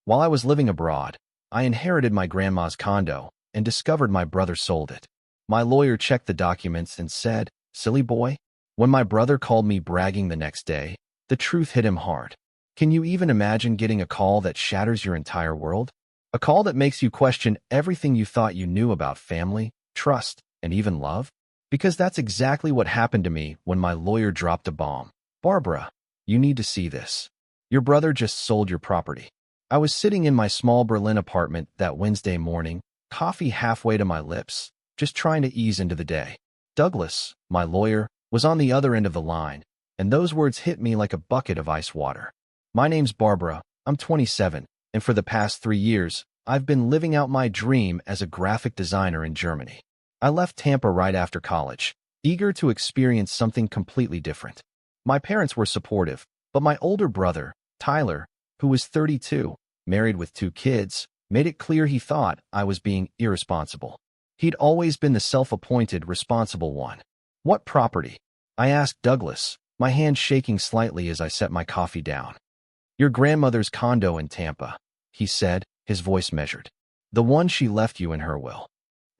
While I was living abroad, I inherited my grandma's condo and discovered my brother sold it. My lawyer checked the documents and said, "Silly boy." When my brother called me bragging the next day, the truth hit him hard. Can you even imagine getting a call that shatters your entire world? A call that makes you question everything you thought you knew about family, trust, and even love? Because that's exactly what happened to me when my lawyer dropped a bomb. "Barbara, you need to see this. Your brother just sold your property." I was sitting in my small Berlin apartment that Wednesday morning, coffee halfway to my lips, just trying to ease into the day. Douglas, my lawyer, was on the other end of the line, and those words hit me like a bucket of ice water. "My name's Barbara, I'm 27, and for the past 3 years, I've been living out my dream as a graphic designer in Germany. I left Tampa right after college, eager to experience something completely different. My parents were supportive, but my older brother, Tyler, who was 32, married with 2 kids, made it clear he thought I was being irresponsible. He'd always been the self-appointed responsible one. "What property?" I asked Douglas, my hand shaking slightly as I set my coffee down. "Your grandmother's condo in Tampa," he said, his voice measured. "The one she left you in her will."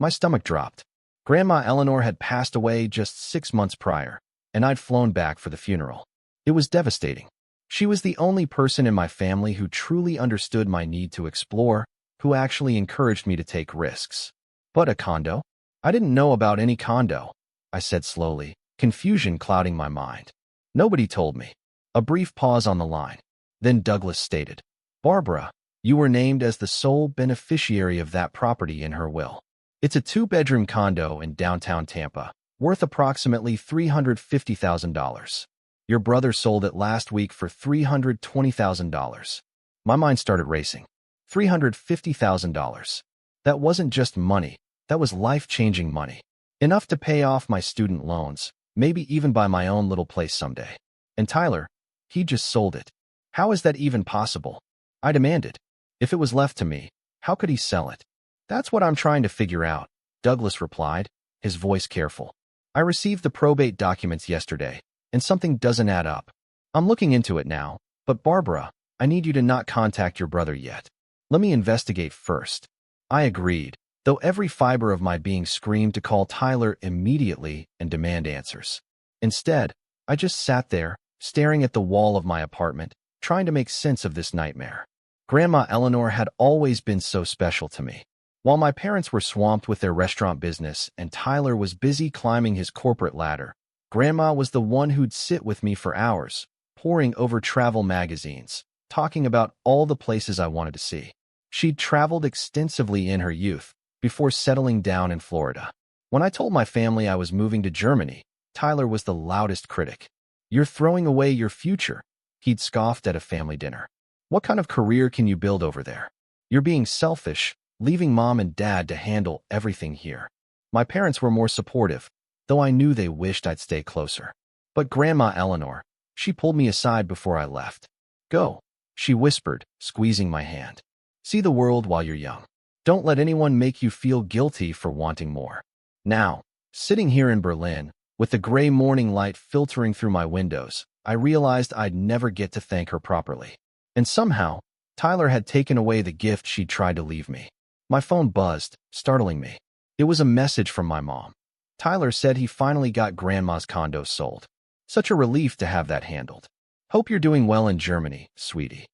My stomach dropped. Grandma Eleanor had passed away just 6 months prior, and I'd flown back for the funeral. It was devastating. She was the only person in my family who truly understood my need to explore, who actually encouraged me to take risks. "But a condo? I didn't know about any condo," I said slowly, confusion clouding my mind. "Nobody told me." A brief pause on the line. Then Douglas stated, "Barbara, you were named as the sole beneficiary of that property in her will. It's a 2-bedroom condo in downtown Tampa, worth approximately $350,000. Your brother sold it last week for $320,000. My mind started racing. $350,000. That wasn't just money, that was life-changing money. Enough to pay off my student loans, maybe even buy my own little place someday. And Tyler, he just sold it. How is that even possible?" I demanded. "If it was left to me, how could he sell it?" "That's what I'm trying to figure out," Douglas replied, his voice careful. "I received the probate documents yesterday, and something doesn't add up. I'm looking into it now, but Barbara, I need you to not contact your brother yet. Let me investigate first." I agreed, though every fiber of my being screamed to call Tyler immediately and demand answers. Instead, I just sat there, staring at the wall of my apartment, trying to make sense of this nightmare. Grandma Eleanor had always been so special to me. While my parents were swamped with their restaurant business and Tyler was busy climbing his corporate ladder, Grandma was the one who'd sit with me for hours, poring over travel magazines, talking about all the places I wanted to see. She'd traveled extensively in her youth, before settling down in Florida. When I told my family I was moving to Germany, Tyler was the loudest critic. "You're throwing away your future," he'd scoffed at a family dinner. "What kind of career can you build over there? You're being selfish, leaving Mom and Dad to handle everything here." My parents were more supportive, though I knew they wished I'd stay closer. But Grandma Eleanor, she pulled me aside before I left. "Go," she whispered, squeezing my hand. "See the world while you're young. Don't let anyone make you feel guilty for wanting more." Now, sitting here in Berlin, with the gray morning light filtering through my windows, I realized I'd never get to thank her properly. And somehow, Tyler had taken away the gift she'd tried to leave me. My phone buzzed, startling me. It was a message from my mom. Tyler said he finally got Grandma's condo sold. Such a relief to have that handled. "Hope you're doing well in Germany, sweetie."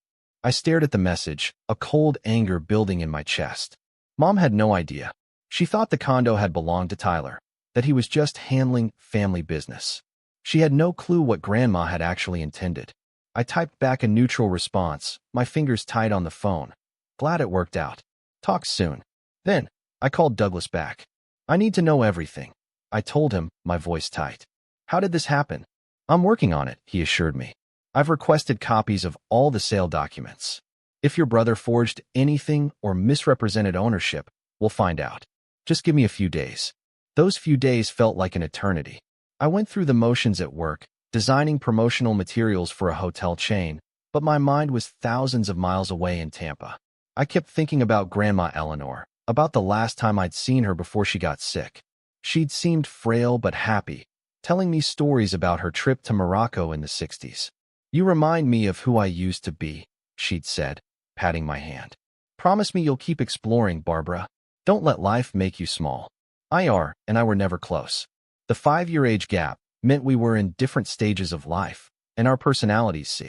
I stared at the message, a cold anger building in my chest. Mom had no idea. She thought the condo had belonged to Tyler, that he was just handling family business. She had no clue what Grandma had actually intended. I typed back a neutral response, my fingers tight on the phone. "Glad it worked out. Talk soon." Then, I called Douglas back. "I need to know everything," I told him, my voice tight. "How did this happen?" "I'm working on it," he assured me. "I've requested copies of all the sale documents. If your brother forged anything or misrepresented ownership, we'll find out. Just give me a few days." Those few days felt like an eternity. I went through the motions at work, designing promotional materials for a hotel chain, but my mind was thousands of miles away in Tampa. I kept thinking about Grandma Eleanor, about the last time I'd seen her before she got sick. She'd seemed frail but happy, telling me stories about her trip to Morocco in the 60s. "You remind me of who I used to be," she'd said. patting my hand. Promise me you'll keep exploring, Barbara. Don't let life make you small. And I were never close. The 5-year age gap meant we were in different stages of life, and our personalities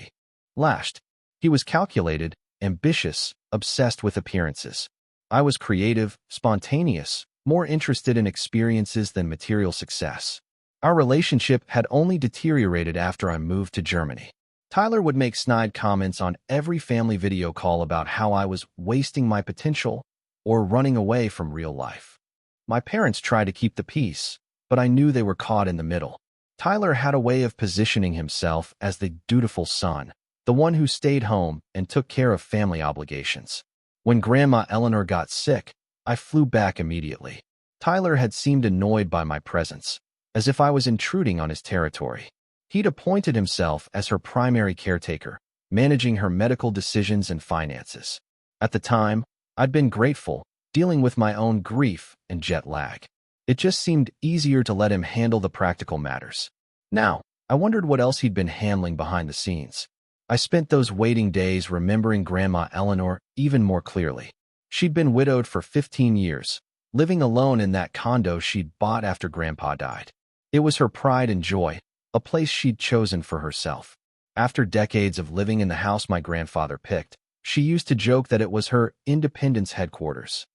lashed. He was calculated, ambitious, obsessed with appearances. I was creative, spontaneous, more interested in experiences than material success. Our relationship had only deteriorated after I moved to Germany. Tyler would make snide comments on every family video call about how I was wasting my potential or running away from real life. My parents tried to keep the peace, but I knew they were caught in the middle. Tyler had a way of positioning himself as the dutiful son, the one who stayed home and took care of family obligations. When Grandma Eleanor got sick, I flew back immediately. Tyler had seemed annoyed by my presence, as if I was intruding on his territory. He'd appointed himself as her primary caretaker, managing her medical decisions and finances. At the time, I'd been grateful, dealing with my own grief and jet lag. It just seemed easier to let him handle the practical matters. Now, I wondered what else he'd been handling behind the scenes. I spent those waiting days remembering Grandma Eleanor even more clearly. She'd been widowed for 15 years, living alone in that condo she'd bought after Grandpa died. It was her pride and joy, a place she'd chosen for herself. After decades of living in the house my grandfather picked, she used to joke that it was her independence headquarters.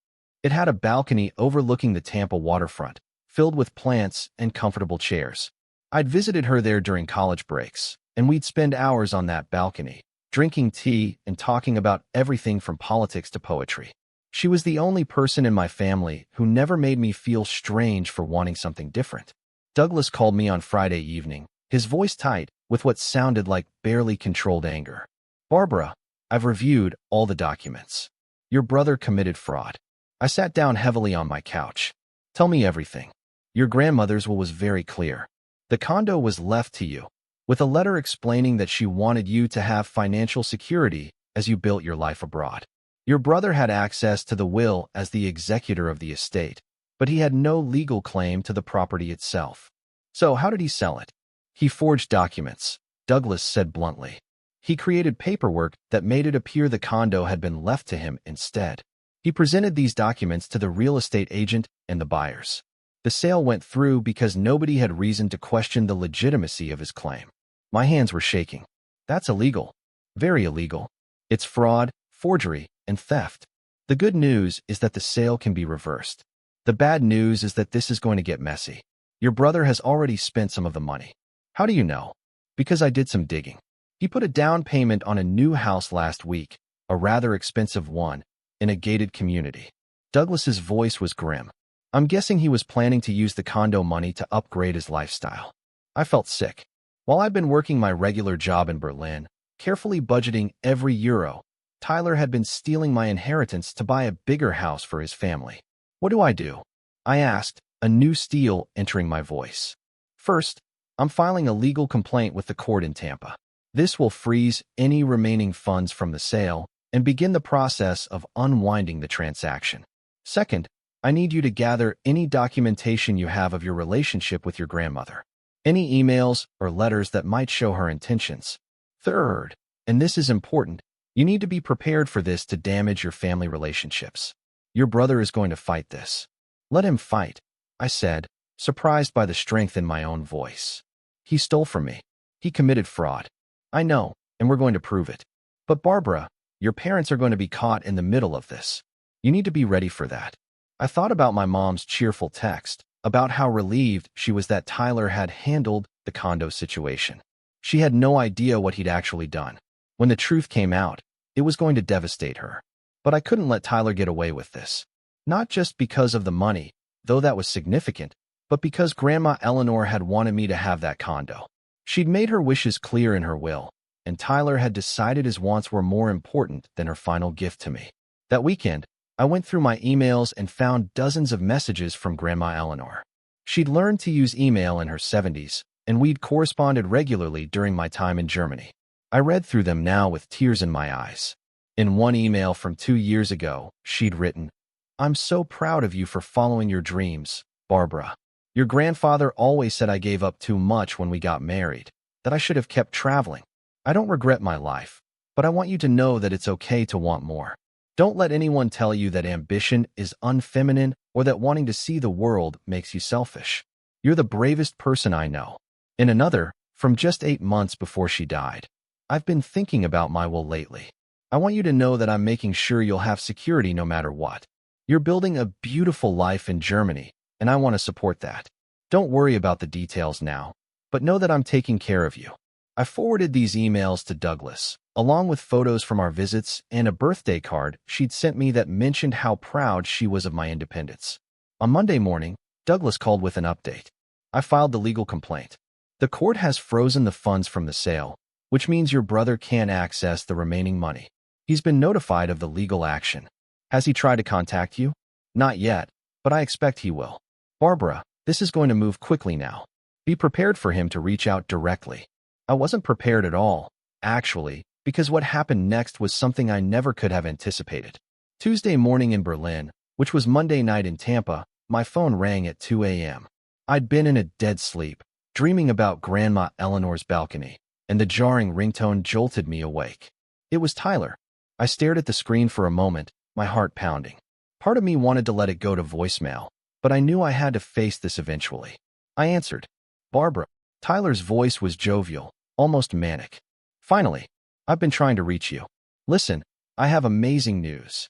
It had a balcony overlooking the Tampa waterfront, filled with plants and comfortable chairs. I'd visited her there during college breaks, and we'd spend hours on that balcony, drinking tea and talking about everything from politics to poetry. She was the only person in my family who never made me feel strange for wanting something different. Douglas called me on Friday evening, his voice tight, with what sounded like barely controlled anger. Barbara, I've reviewed all the documents. Your brother committed fraud. I sat down heavily on my couch. Tell me everything. Your grandmother's will was very clear. The condo was left to you, with a letter explaining that she wanted you to have financial security as you built your life abroad. Your brother had access to the will as the executor of the estate, but he had no legal claim to the property itself. So how did he sell it? He forged documents, Douglas said bluntly. He created paperwork that made it appear the condo had been left to him instead. He presented these documents to the real estate agent and the buyers. The sale went through because nobody had reason to question the legitimacy of his claim. My hands were shaking. That's illegal. Very illegal. It's fraud, forgery, and theft. The good news is that the sale can be reversed. The bad news is that this is going to get messy. Your brother has already spent some of the money. How do you know? Because I did some digging. He put a down payment on a new house last week, a rather expensive one, in a gated community. Douglas's voice was grim. I'm guessing he was planning to use the condo money to upgrade his lifestyle. I felt sick. While I'd been working my regular job in Berlin, carefully budgeting every euro, Tyler had been stealing my inheritance to buy a bigger house for his family. What do? I asked, a new steel entering my voice. First, I'm filing a legal complaint with the court in Tampa. This will freeze any remaining funds from the sale and begin the process of unwinding the transaction. Second, I need you to gather any documentation you have of your relationship with your grandmother. Any emails or letters that might show her intentions. Third, and this is important, you need to be prepared for this to damage your family relationships. Your brother is going to fight this. Let him fight, I said, surprised by the strength in my own voice. He stole from me. He committed fraud. I know, and we're going to prove it. But Barbara, your parents are going to be caught in the middle of this. You need to be ready for that. I thought about my mom's cheerful text, about how relieved she was that Tyler had handled the condo situation. She had no idea what he'd actually done. When the truth came out, it was going to devastate her. But I couldn't let Tyler get away with this. Not just because of the money, though that was significant, but because Grandma Eleanor had wanted me to have that condo. She'd made her wishes clear in her will, and Tyler had decided his wants were more important than her final gift to me. That weekend, I went through my emails and found dozens of messages from Grandma Eleanor. She'd learned to use email in her 70s, and we'd corresponded regularly during my time in Germany. I read through them now with tears in my eyes. In one email from 2 years ago, she'd written, I'm so proud of you for following your dreams, Barbara. Your grandfather always said I gave up too much when we got married, that I should have kept traveling. I don't regret my life, but I want you to know that it's okay to want more. Don't let anyone tell you that ambition is unfeminine or that wanting to see the world makes you selfish. You're the bravest person I know. In another, from just 8 months before she died, I've been thinking about my will lately. I want you to know that I'm making sure you'll have security no matter what. You're building a beautiful life in Germany, and I want to support that. Don't worry about the details now, but know that I'm taking care of you. I forwarded these emails to Douglas, along with photos from our visits and a birthday card she'd sent me that mentioned how proud she was of my independence. On Monday morning, Douglas called with an update. I filed the legal complaint. The court has frozen the funds from the sale, which means your brother can't access the remaining money. He's been notified of the legal action. Has he tried to contact you? Not yet, but I expect he will. Barbara, this is going to move quickly now. Be prepared for him to reach out directly. I wasn't prepared at all, actually, because what happened next was something I never could have anticipated. Tuesday morning in Berlin, which was Monday night in Tampa, my phone rang at 2 a.m. I'd been in a dead sleep, dreaming about Grandma Eleanor's balcony, and the jarring ringtone jolted me awake. It was Tyler. I stared at the screen for a moment, my heart pounding. Part of me wanted to let it go to voicemail, but I knew I had to face this eventually. I answered. Barbara. Tyler's voice was jovial, almost manic. Finally, I've been trying to reach you. Listen, I have amazing news.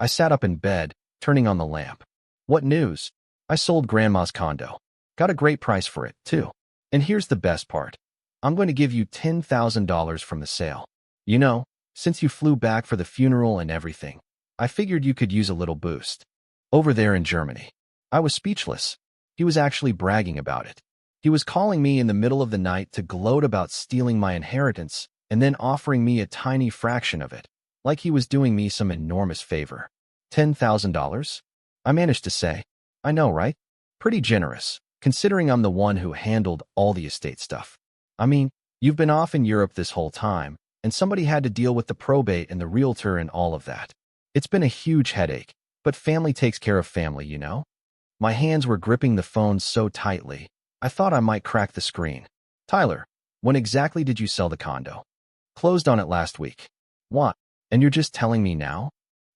I sat up in bed, turning on the lamp. What news? I sold Grandma's condo. Got a great price for it, too. And here's the best part. I'm going to give you $10,000 from the sale. You know, since you flew back for the funeral and everything, I figured you could use a little boost. Over there in Germany. I was speechless. He was actually bragging about it. He was calling me in the middle of the night to gloat about stealing my inheritance and then offering me a tiny fraction of it, like he was doing me some enormous favor. $10,000? I managed to say. I know, right? Pretty generous, considering I'm the one who handled all the estate stuff. I mean, you've been off in Europe this whole time, and somebody had to deal with the probate and the realtor and all of that. It's been a huge headache, but family takes care of family, you know? My hands were gripping the phone so tightly, I thought I might crack the screen. Tyler, when exactly did you sell the condo? Closed on it last week. What? And you're just telling me now?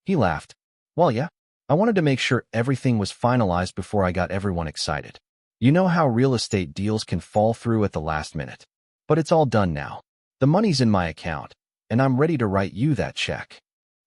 He laughed. Well, yeah. I wanted to make sure everything was finalized before I got everyone excited. You know how real estate deals can fall through at the last minute. But it's all done now. The money's in my account, and I'm ready to write you that check.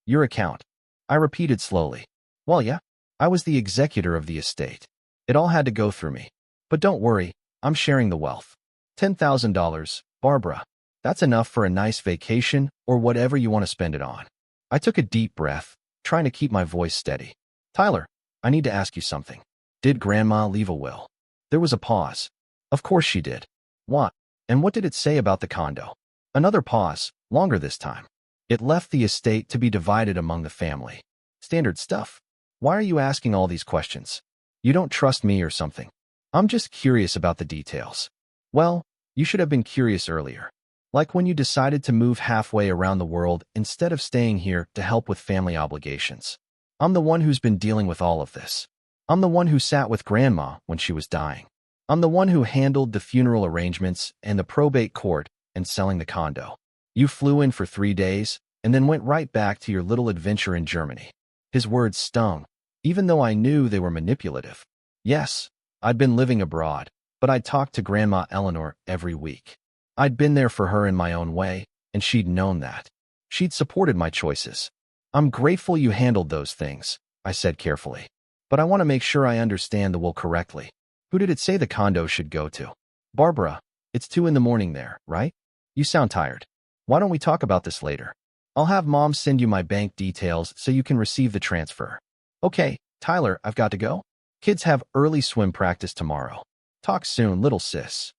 Your account. I repeated slowly. Well, yeah. I was the executor of the estate. It all had to go through me. But don't worry, I'm sharing the wealth. $10,000, Barbara. That's enough for a nice vacation or whatever you want to spend it on. I took a deep breath, trying to keep my voice steady. Tyler, I need to ask you something. Did Grandma leave a will? There was a pause. Of course she did. What? And what did it say about the condo? Another pause, longer this time. It left the estate to be divided among the family. Standard stuff. Why are you asking all these questions? You don't trust me or something? I'm just curious about the details. Well, you should have been curious earlier. Like when you decided to move halfway around the world instead of staying here to help with family obligations. I'm the one who's been dealing with all of this. I'm the one who sat with Grandma when she was dying. I'm the one who handled the funeral arrangements and the probate court and selling the condo. You flew in for 3 days and then went right back to your little adventure in Germany. His words stung, even though I knew they were manipulative. Yes, I'd been living abroad, but I'd talked to Grandma Eleanor every week. I'd been there for her in my own way, and she'd known that. She'd supported my choices. I'm grateful you handled those things, I said carefully. But I want to make sure I understand the will correctly. Who did it say the condo should go to? Barbara, it's 2 in the morning there, right? You sound tired. Why don't we talk about this later? I'll have Mom send you my bank details so you can receive the transfer. Okay, Tyler, I've got to go. Kids have early swim practice tomorrow. Talk soon, little sis.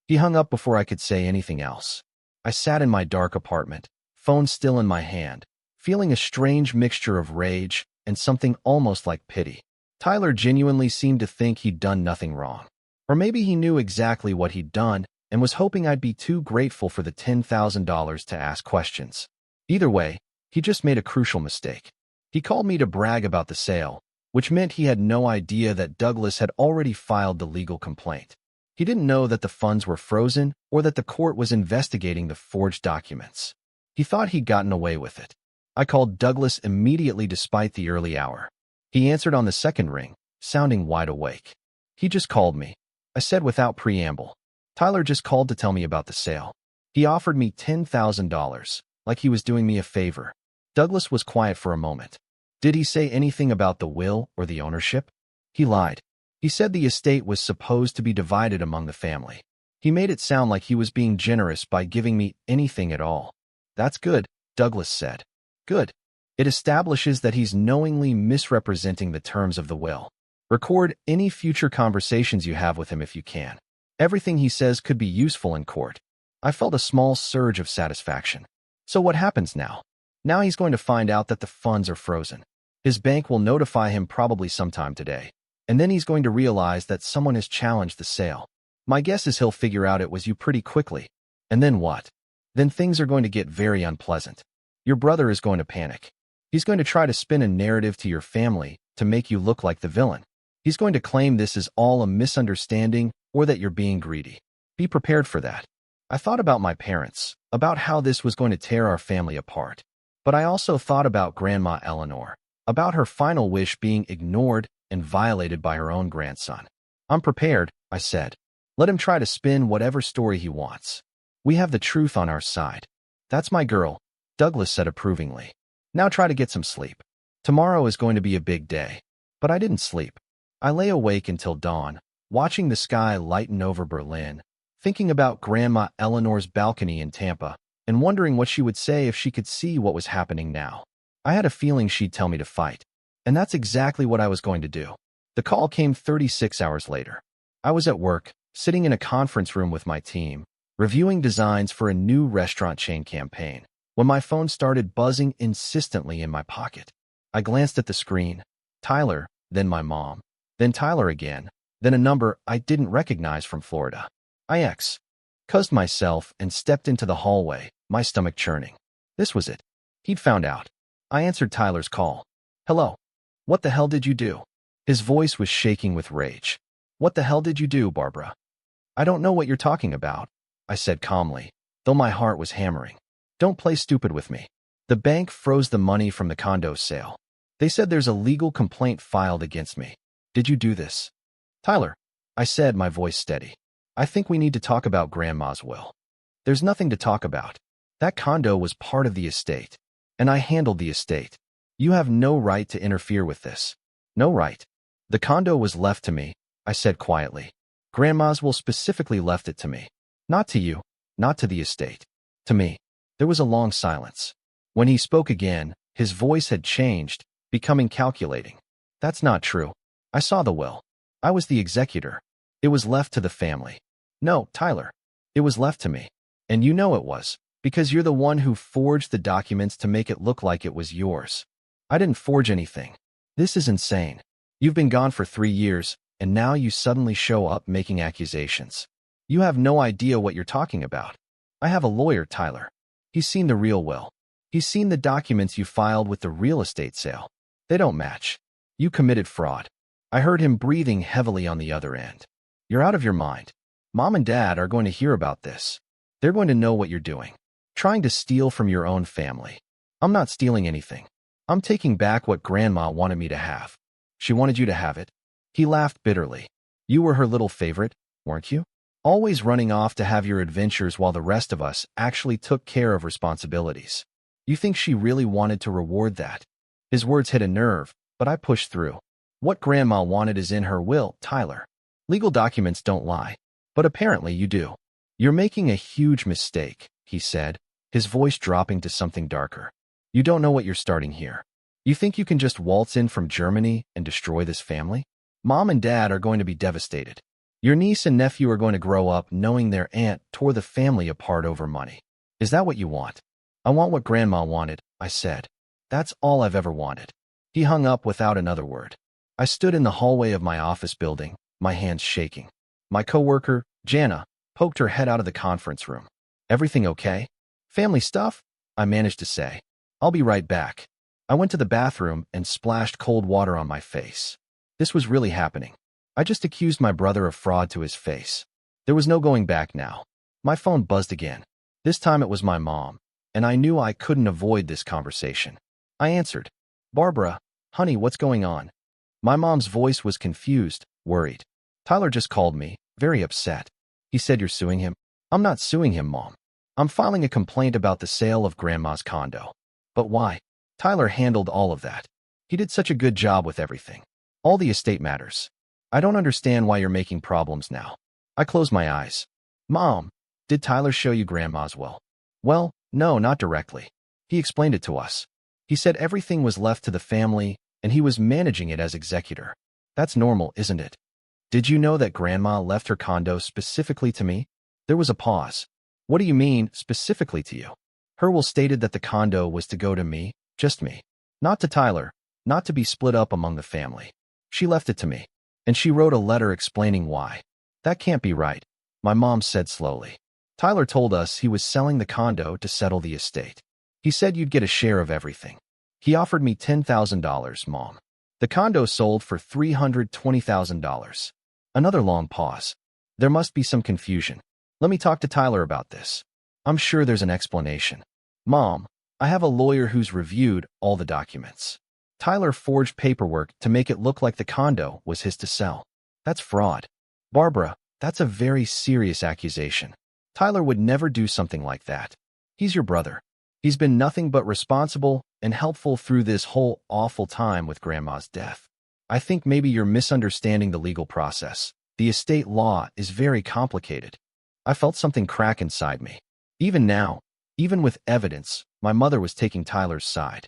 He hung up before I could say anything else. I sat in my dark apartment, phone still in my hand, feeling a strange mixture of rage and something almost like pity. Tyler genuinely seemed to think he'd done nothing wrong. Or maybe he knew exactly what he'd done and was hoping I'd be too grateful for the $10,000 to ask questions. Either way, he just made a crucial mistake. He called me to brag about the sale, which meant he had no idea that Douglas had already filed the legal complaint. He didn't know that the funds were frozen or that the court was investigating the forged documents. He thought he'd gotten away with it. I called Douglas immediately despite the early hour. He answered on the second ring, sounding wide awake. He just called me, I said without preamble. Tyler just called to tell me about the sale. He offered me $10,000, like he was doing me a favor. Douglas was quiet for a moment. Did he say anything about the will or the ownership? He lied. He said the estate was supposed to be divided among the family. He made it sound like he was being generous by giving me anything at all. That's good, Douglas said. Good. It establishes that he's knowingly misrepresenting the terms of the will. Record any future conversations you have with him if you can. Everything he says could be useful in court. I felt a small surge of satisfaction. So what happens now? Now he's going to find out that the funds are frozen. His bank will notify him probably sometime today. And then he's going to realize that someone has challenged the sale. My guess is he'll figure out it was you pretty quickly. And then what? Then things are going to get very unpleasant. Your brother is going to panic. He's going to try to spin a narrative to your family to make you look like the villain. He's going to claim this is all a misunderstanding or that you're being greedy. Be prepared for that. I thought about my parents, about how this was going to tear our family apart. But I also thought about Grandma Eleanor, about her final wish being ignored and violated by her own grandson. I'm prepared, I said. Let him try to spin whatever story he wants. We have the truth on our side. That's my girl, Douglas said approvingly. Now try to get some sleep. Tomorrow is going to be a big day. But I didn't sleep. I lay awake until dawn, watching the sky lighten over Berlin, thinking about Grandma Eleanor's balcony in Tampa, and wondering what she would say if she could see what was happening now. I had a feeling she'd tell me to fight. And that's exactly what I was going to do. The call came 36 hours later. I was at work, sitting in a conference room with my team, reviewing designs for a new restaurant chain campaign, when my phone started buzzing insistently in my pocket. I glanced at the screen. Tyler, then my mom, then Tyler again, then a number I didn't recognize from Florida. I cussed myself and stepped into the hallway, my stomach churning. This was it. He'd found out. I answered Tyler's call. Hello. What the hell did you do? His voice was shaking with rage. What the hell did you do, Barbara? I don't know what you're talking about, I said calmly, though my heart was hammering. Don't play stupid with me. The bank froze the money from the condo sale. They said there's a legal complaint filed against me. Did you do this? Tyler, I said, my voice steady. I think we need to talk about Grandma's will. There's nothing to talk about. That condo was part of the estate, and I handled the estate. You have no right to interfere with this. No right. The condo was left to me, I said quietly. Grandma's will specifically left it to me. Not to you, not to the estate. To me. There was a long silence. When he spoke again, his voice had changed, becoming calculating. That's not true. I saw the will. I was the executor. It was left to the family. No, Tyler. It was left to me. And you know it was, because you're the one who forged the documents to make it look like it was yours. I didn't forge anything. This is insane. You've been gone for 3 years, and now you suddenly show up making accusations. You have no idea what you're talking about. I have a lawyer, Tyler. He's seen the real will. He's seen the documents you filed with the real estate sale. They don't match. You committed fraud. I heard him breathing heavily on the other end. You're out of your mind. Mom and Dad are going to hear about this. They're going to know what you're doing. Trying to steal from your own family. I'm not stealing anything. I'm taking back what Grandma wanted me to have. She wanted you to have it. He laughed bitterly. You were her little favorite, weren't you? Always running off to have your adventures while the rest of us actually took care of responsibilities. You think she really wanted to reward that? His words hit a nerve, but I pushed through. What Grandma wanted is in her will, Tyler. Legal documents don't lie. But apparently you do. You're making a huge mistake, he said, his voice dropping to something darker. You don't know what you're starting here. You think you can just waltz in from Germany and destroy this family? Mom and Dad are going to be devastated. Your niece and nephew are going to grow up knowing their aunt tore the family apart over money. Is that what you want? I want what Grandma wanted, I said. That's all I've ever wanted. He hung up without another word. I stood in the hallway of my office building, my hands shaking. My coworker, Jana, poked her head out of the conference room. Everything okay? Family stuff? I managed to say. I'll be right back. I went to the bathroom and splashed cold water on my face. This was really happening. I just accused my brother of fraud to his face. There was no going back now. My phone buzzed again. This time it was my mom. and I knew I couldn't avoid this conversation. I answered, "Barbara, honey, what's going on?" My mom's voice was confused, worried. "Tyler just called me, very upset. He said you're suing him." "I'm not suing him, Mom. I'm filing a complaint about the sale of Grandma's condo." "But why?" "Tyler handled all of that. He did such a good job with everything. All the estate matters. I don't understand why you're making problems now." I closed my eyes. "Mom, did Tyler show you Grandma's will?" "Well, no, not directly. He explained it to us. He said everything was left to the family, and he was managing it as executor. That's normal, isn't it?" "Did you know that Grandma left her condo specifically to me?" There was a pause. "What do you mean, specifically to you?" "Her will stated that the condo was to go to me, just me. Not to Tyler, not to be split up among the family. She left it to me. And she wrote a letter explaining why." "That can't be right," my mom said slowly. "Tyler told us he was selling the condo to settle the estate. He said you'd get a share of everything. He offered me $10,000, Mom. The condo sold for $320,000. Another long pause. "There must be some confusion. Let me talk to Tyler about this. I'm sure there's an explanation." "Mom, I have a lawyer who's reviewed all the documents. Tyler forged paperwork to make it look like the condo was his to sell. That's fraud." "Barbara, that's a very serious accusation. Tyler would never do something like that. He's your brother. He's been nothing but responsible and helpful through this whole awful time with Grandma's death. I think maybe you're misunderstanding the legal process. The estate law is very complicated." I felt something crack inside me. Even now, even with evidence, my mother was taking Tyler's side.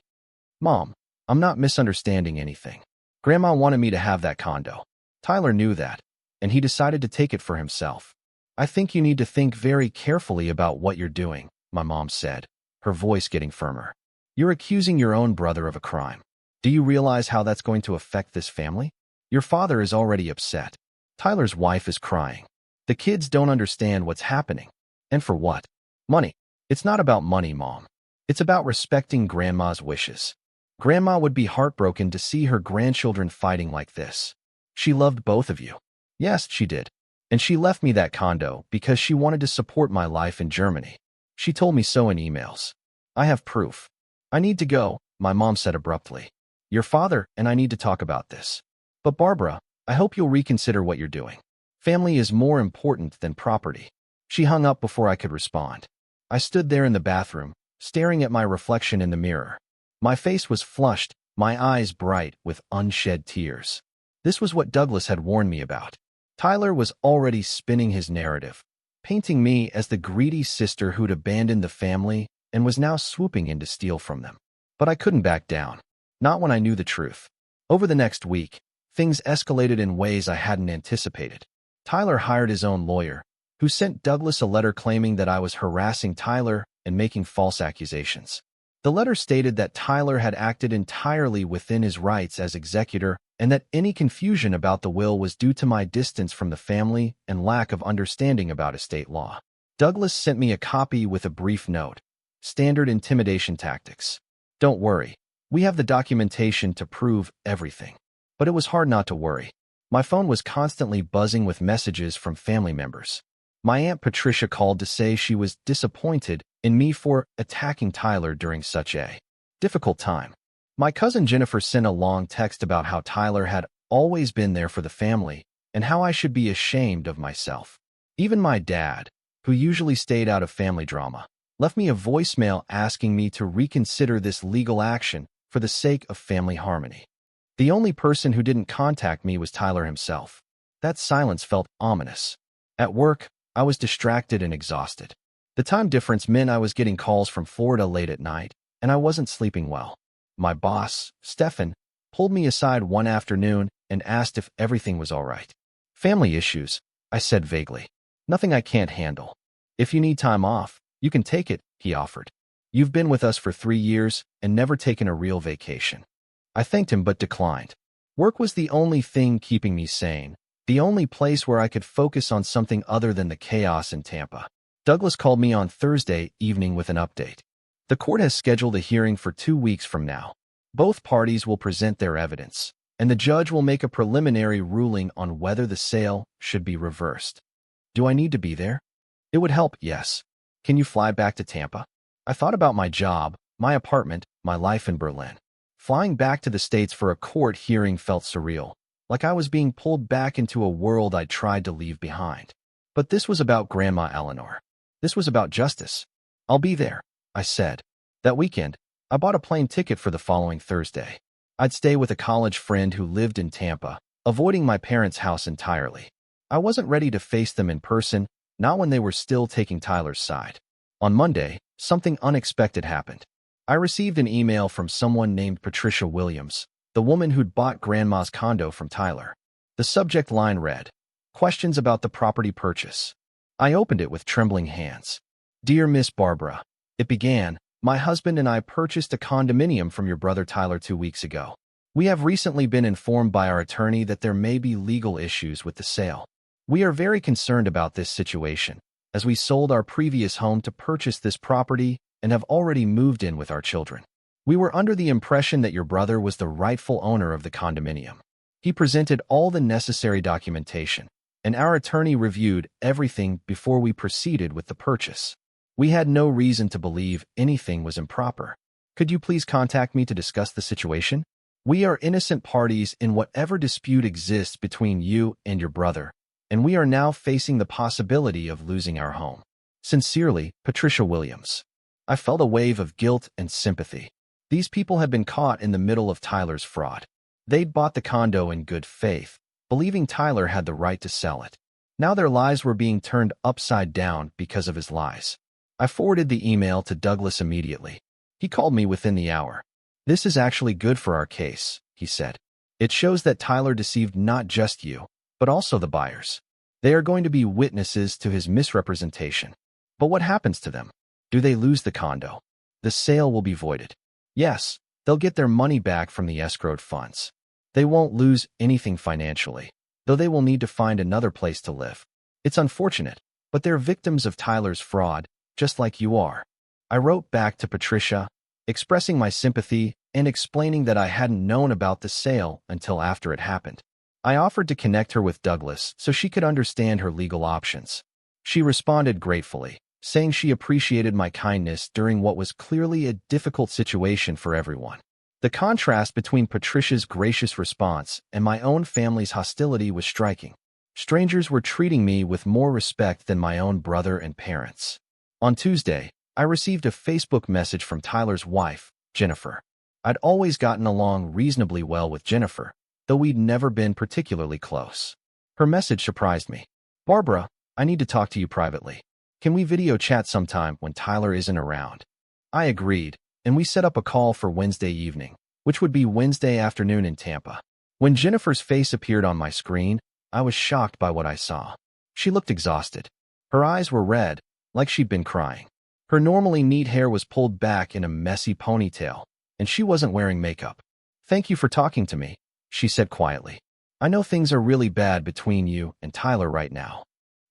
"Mom, I'm not misunderstanding anything. Grandma wanted me to have that condo. Tyler knew that, and he decided to take it for himself. I think you need to think very carefully about what you're doing," my mom said, her voice getting firmer. "You're accusing your own brother of a crime. Do you realize how that's going to affect this family? Your father is already upset. Tyler's wife is crying. The kids don't understand what's happening. And for what? Money. It's not about money, Mom. It's about respecting Grandma's wishes. Grandma would be heartbroken to see her grandchildren fighting like this. She loved both of you." "Yes, she did. And she left me that condo because she wanted to support my life in Germany. She told me so in emails. I have proof." "I need to go," my mom said abruptly. "Your father and I need to talk about this. But Barbara, I hope you'll reconsider what you're doing. Family is more important than property." She hung up before I could respond. I stood there in the bathroom, staring at my reflection in the mirror. My face was flushed, my eyes bright with unshed tears. This was what Douglas had warned me about. Tyler was already spinning his narrative, painting me as the greedy sister who'd abandoned the family and was now swooping in to steal from them. But I couldn't back down, not when I knew the truth. Over the next week, things escalated in ways I hadn't anticipated. Tyler hired his own lawyer, who sent Douglas a letter claiming that I was harassing Tyler and making false accusations. The letter stated that Tyler had acted entirely within his rights as executor and that any confusion about the will was due to my distance from the family and lack of understanding about estate law. Douglas sent me a copy with a brief note. "Standard intimidation tactics. Don't worry. We have the documentation to prove everything." But it was hard not to worry. My phone was constantly buzzing with messages from family members. My Aunt Patricia called to say she was disappointed in me for attacking Tyler during such a difficult time. My cousin Jennifer sent a long text about how Tyler had always been there for the family and how I should be ashamed of myself. Even my dad, who usually stayed out of family drama, left me a voicemail asking me to reconsider this legal action for the sake of family harmony. The only person who didn't contact me was Tyler himself. That silence felt ominous. At work, I was distracted and exhausted. The time difference meant I was getting calls from Florida late at night, and I wasn't sleeping well. My boss, Stefan, pulled me aside one afternoon and asked if everything was all right. "Family issues," I said vaguely. "Nothing I can't handle. If you need time off, you can take it," he offered. "You've been with us for 3 years and never taken a real vacation." I thanked him but declined. Work was the only thing keeping me sane, the only place where I could focus on something other than the chaos in Tampa. Douglas called me on Thursday evening with an update. The court has scheduled a hearing for 2 weeks from now. Both parties will present their evidence, and the judge will make a preliminary ruling on whether the sale should be reversed. Do I need to be there? It would help, yes. Can you fly back to Tampa? I thought about my job, my apartment, my life in Berlin. Flying back to the States for a court hearing felt surreal, like I was being pulled back into a world I tried to leave behind. But this was about Grandma Eleanor. This was about justice. I'll be there, I said. That weekend, I bought a plane ticket for the following Thursday. I'd stay with a college friend who lived in Tampa, avoiding my parents' house entirely. I wasn't ready to face them in person, not when they were still taking Tyler's side. On Monday, something unexpected happened. I received an email from someone named Patricia Williams, the woman who'd bought Grandma's condo from Tyler. The subject line read, "Questions about the property purchase." I opened it with trembling hands. "Dear Miss Barbara," it began, "my husband and I purchased a condominium from your brother Tyler 2 weeks ago. We have recently been informed by our attorney that there may be legal issues with the sale. We are very concerned about this situation, as we sold our previous home to purchase this property and have already moved in with our children. We were under the impression that your brother was the rightful owner of the condominium. He presented all the necessary documentation, and our attorney reviewed everything before we proceeded with the purchase. We had no reason to believe anything was improper. Could you please contact me to discuss the situation? We are innocent parties in whatever dispute exists between you and your brother, and we are now facing the possibility of losing our home. Sincerely, Patricia Williams." I felt a wave of guilt and sympathy. These people had been caught in the middle of Tyler's fraud. They'd bought the condo in good faith, believing Tyler had the right to sell it. Now their lives were being turned upside down because of his lies. I forwarded the email to Douglas immediately. He called me within the hour. "This is actually good for our case," he said. "It shows that Tyler deceived not just you, but also the buyers. They are going to be witnesses to his misrepresentation. But what happens to them? Do they lose the condo? The sale will be voided. Yes, they'll get their money back from the escrowed funds. They won't lose anything financially, though they will need to find another place to live. It's unfortunate, but they're victims of Tyler's fraud, just like you are." I wrote back to Patricia, expressing my sympathy and explaining that I hadn't known about the sale until after it happened. I offered to connect her with Douglas so she could understand her legal options. She responded gratefully, saying she appreciated my kindness during what was clearly a difficult situation for everyone. The contrast between Patricia's gracious response and my own family's hostility was striking. Strangers were treating me with more respect than my own brother and parents. On Tuesday, I received a Facebook message from Tyler's wife, Jennifer. I'd always gotten along reasonably well with Jennifer, though we'd never been particularly close. Her message surprised me. "Barbara, I need to talk to you privately. Can we video chat sometime when Tyler isn't around?" I agreed, and we set up a call for Wednesday evening, which would be Wednesday afternoon in Tampa. When Jennifer's face appeared on my screen, I was shocked by what I saw. She looked exhausted. Her eyes were red, like she'd been crying. Her normally neat hair was pulled back in a messy ponytail, and she wasn't wearing makeup. "Thank you for talking to me," she said quietly. "I know things are really bad between you and Tyler right now.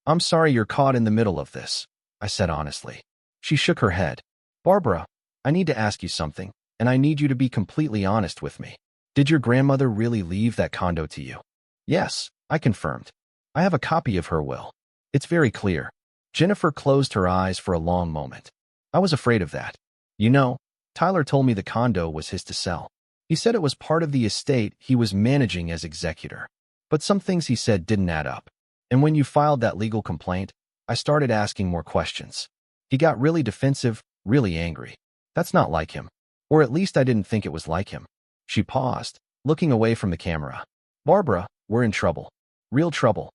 I'm sorry you're caught in the middle of this," I said honestly. She shook her head. "Barbara, I need to ask you something, and I need you to be completely honest with me. Did your grandmother really leave that condo to you?" "Yes," I confirmed. "I have a copy of her will. It's very clear." Jennifer closed her eyes for a long moment. "I was afraid of that. You know, Tyler told me the condo was his to sell. He said it was part of the estate he was managing as executor. But some things he said didn't add up. And when you filed that legal complaint, I started asking more questions. He got really defensive, really angry. That's not like him. Or at least I didn't think it was like him." She paused, looking away from the camera. "Barbara, we're in trouble. Real trouble."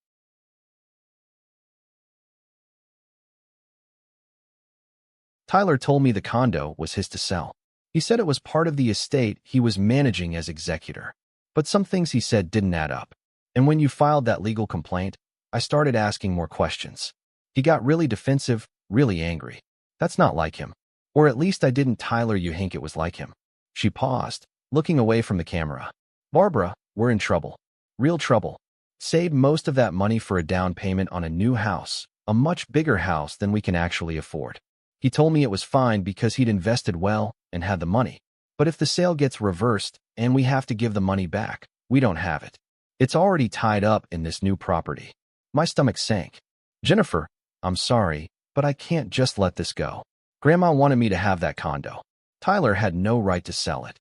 Tyler told me the condo was his to sell. He said it was part of the estate he was managing as executor. But some things he said didn't add up. And when you filed that legal complaint, I started asking more questions. He got really defensive, really angry. That's not like him. Or at least I didn't Tyler you think it was like him. She paused, looking away from the camera. "Barbara, we're in trouble. Real trouble. Saved most of that money for a down payment on a new house, a much bigger house than we can actually afford. He told me it was fine because he'd invested well and had the money. But if the sale gets reversed and we have to give the money back, we don't have it. It's already tied up in this new property." My stomach sank. "Jennifer, I'm sorry, but I can't just let this go. Grandma wanted me to have that condo. Tyler had no right to sell it.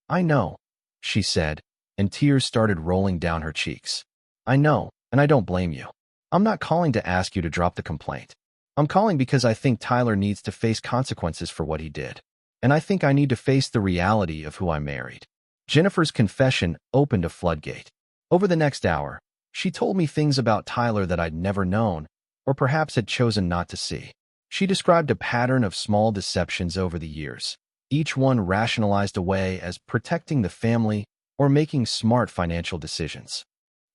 I know, she said, and tears started rolling down her cheeks. I know, and I don't blame you. I'm not calling to ask you to drop the complaint. I'm calling because I think Tyler needs to face consequences for what he did. And I think I need to face the reality of who I married. Jennifer's confession opened a floodgate. Over the next hour, she told me things about Tyler that I'd never known, or perhaps had chosen not to see. She described a pattern of small deceptions over the years, each one rationalized away as protecting the family or making smart financial decisions.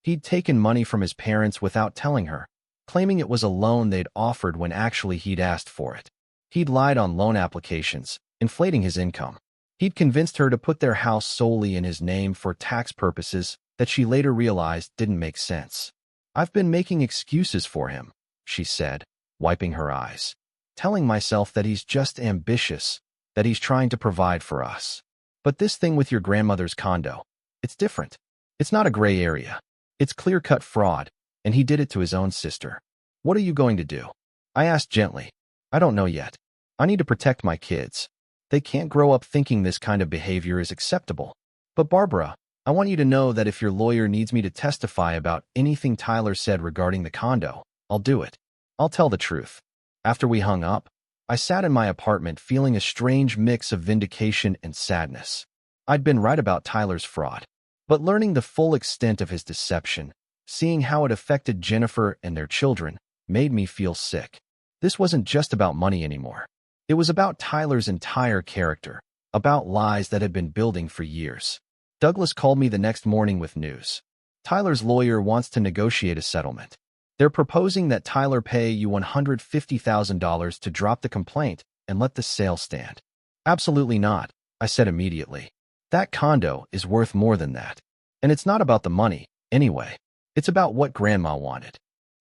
He'd taken money from his parents without telling her, claiming it was a loan they'd offered when actually he'd asked for it. He'd lied on loan applications, inflating his income. He'd convinced her to put their house solely in his name for tax purposes that she later realized didn't make sense. I've been making excuses for him, she said, wiping her eyes, telling myself that he's just ambitious, that he's trying to provide for us. But this thing with your grandmother's condo, it's different. It's not a gray area. It's clear-cut fraud, and he did it to his own sister. What are you going to do? I asked gently. I don't know yet. I need to protect my kids. They can't grow up thinking this kind of behavior is acceptable. But Barbara, I want you to know that if your lawyer needs me to testify about anything Tyler said regarding the condo, I'll do it. I'll tell the truth. After we hung up, I sat in my apartment feeling a strange mix of vindication and sadness. I'd been right about Tyler's fraud, but learning the full extent of his deception, seeing how it affected Jennifer and their children, made me feel sick. This wasn't just about money anymore. It was about Tyler's entire character, about lies that had been building for years. Douglas called me the next morning with news. Tyler's lawyer wants to negotiate a settlement. They're proposing that Tyler pay you $150,000 to drop the complaint and let the sale stand. Absolutely not, I said immediately. That condo is worth more than that. And it's not about the money, anyway. It's about what Grandma wanted.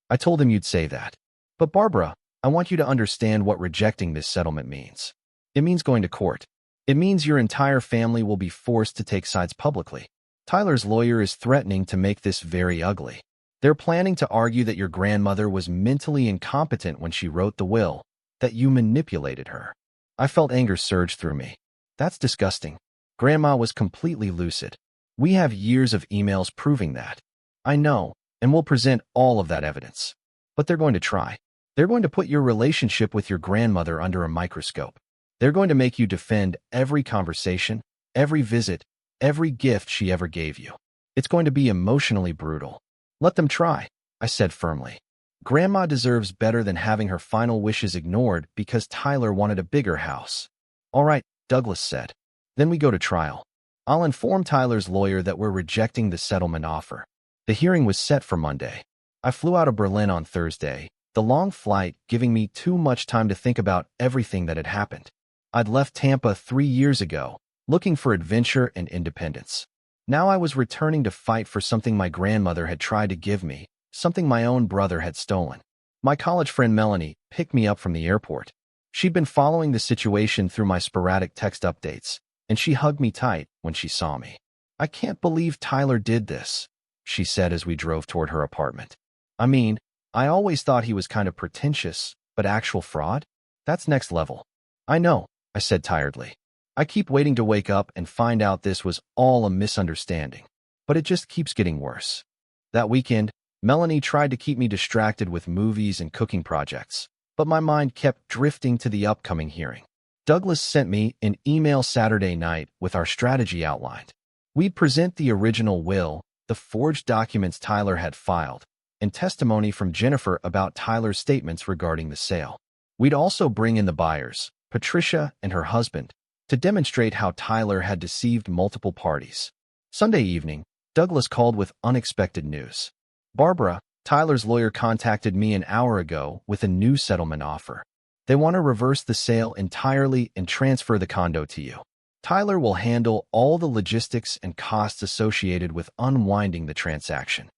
I told him you'd say that. But Barbara, I want you to understand what rejecting this settlement means. It means going to court. It means your entire family will be forced to take sides publicly. Tyler's lawyer is threatening to make this very ugly. They're planning to argue that your grandmother was mentally incompetent when she wrote the will, that you manipulated her. I felt anger surge through me. That's disgusting. Grandma was completely lucid. We have years of emails proving that. I know, and we'll present all of that evidence. But they're going to try. They're going to put your relationship with your grandmother under a microscope. They're going to make you defend every conversation, every visit, every gift she ever gave you. It's going to be emotionally brutal. Let them try, I said firmly. Grandma deserves better than having her final wishes ignored because Tyler wanted a bigger house. All right, Douglas said. Then we go to trial. I'll inform Tyler's lawyer that we're rejecting the settlement offer. The hearing was set for Monday. I flew out of Berlin on Thursday, the long flight giving me too much time to think about everything that had happened. I'd left Tampa 3 years ago, looking for adventure and independence. Now I was returning to fight for something my grandmother had tried to give me, something my own brother had stolen. My college friend Melanie picked me up from the airport. She'd been following the situation through my sporadic text updates, and she hugged me tight when she saw me. I can't believe Tyler did this, she said as we drove toward her apartment. I mean, I always thought he was kind of pretentious, but actual fraud? That's next level. I know, I said tiredly. I keep waiting to wake up and find out this was all a misunderstanding, but it just keeps getting worse. That weekend, Melanie tried to keep me distracted with movies and cooking projects, but my mind kept drifting to the upcoming hearing. Douglas sent me an email Saturday night with our strategy outlined. We'd present the original will, the forged documents Tyler had filed, and testimony from Jennifer about Tyler's statements regarding the sale. We'd also bring in the buyers, Patricia and her husband, to demonstrate how Tyler had deceived multiple parties. Sunday evening, Douglas called with unexpected news. Barbara, Tyler's lawyer, contacted me an hour ago with a new settlement offer. They want to reverse the sale entirely and transfer the condo to you. Tyler will handle all the logistics and costs associated with unwinding the transaction.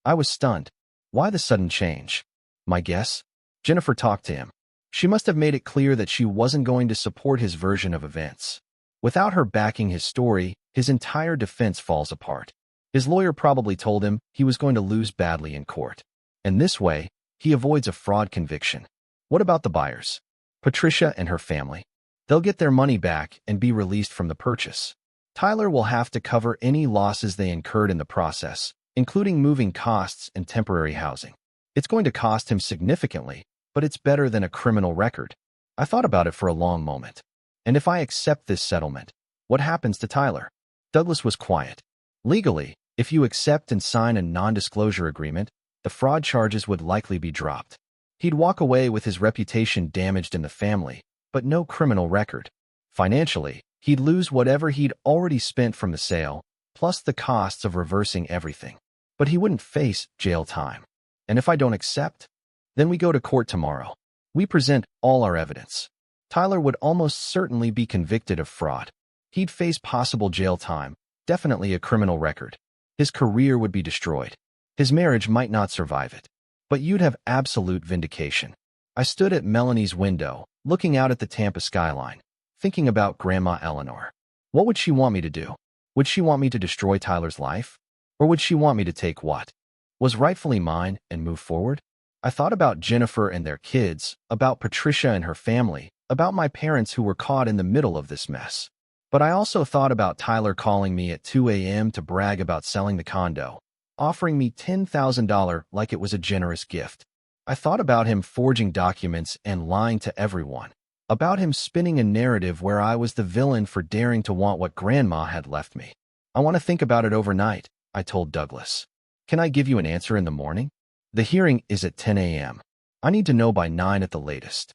I was stunned. Why the sudden change? My guess? Jennifer talked to him. She must have made it clear that she wasn't going to support his version of events. Without her backing his story, his entire defense falls apart. His lawyer probably told him he was going to lose badly in court. And this way, he avoids a fraud conviction. What about the buyers? Patricia and her family. They'll get their money back and be released from the purchase. Tyler will have to cover any losses they incurred in the process, including moving costs and temporary housing. It's going to cost him significantly, but it's better than a criminal record. I thought about it for a long moment. And if I accept this settlement, what happens to Tyler? Douglas was quiet. Legally, if you accept and sign a non-disclosure agreement, the fraud charges would likely be dropped. He'd walk away with his reputation damaged in the family, but no criminal record. Financially, he'd lose whatever he'd already spent from the sale, plus the costs of reversing everything. But he wouldn't face jail time. And if I don't accept? Then we go to court tomorrow. We present all our evidence. Tyler would almost certainly be convicted of fraud. He'd face possible jail time, definitely a criminal record. His career would be destroyed. His marriage might not survive it. But you'd have absolute vindication. I stood at Melanie's window, looking out at the Tampa skyline, thinking about Grandma Eleanor. What would she want me to do? Would she want me to destroy Tyler's life? Or would she want me to take what was rightfully mine and move forward? I thought about Jennifer and their kids, about Patricia and her family, about my parents who were caught in the middle of this mess. But I also thought about Tyler calling me at 2 a.m. to brag about selling the condo, offering me $10,000 like it was a generous gift. I thought about him forging documents and lying to everyone, about him spinning a narrative where I was the villain for daring to want what Grandma had left me. I want to think about it overnight, I told Douglas. Can I give you an answer in the morning? The hearing is at 10 a.m. I need to know by 9 at the latest.